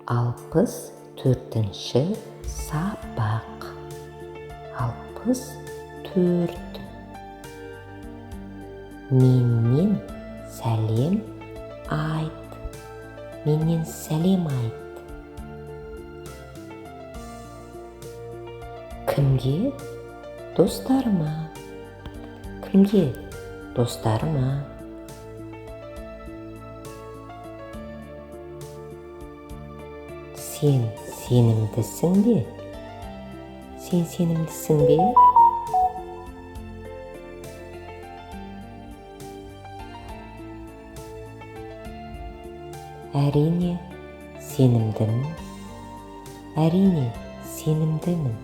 64-ші сабақ. 64. Меннен сәлем айт. Меннен сәлем айт. Кімге? Достарыма. Кімге? Достарыма. Сен сенімдісің бе? Сен сенімдісің бе? Әрине, сенімдімін. Әрине, сенімдімін.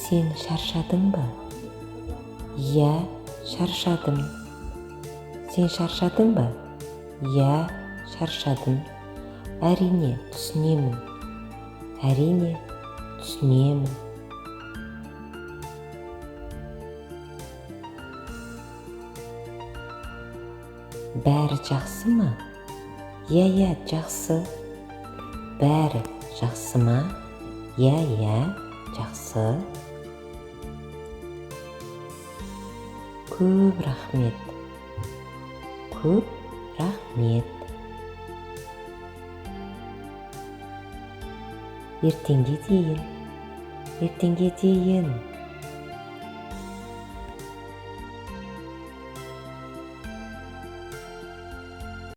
Сен шаршадың ба? Иә, шаршадым. Сен шаршадың ба? Иә, шаршадым. Әрине, түсінемін. Әрине, түсінемін. Бәрі жақсы ма? Иә, жақсы. Бәрі жақсы ма? Иә, жақсы. Көп рахмет. Көп рахмет. Ертеңге дейін. Ертеңге дейін.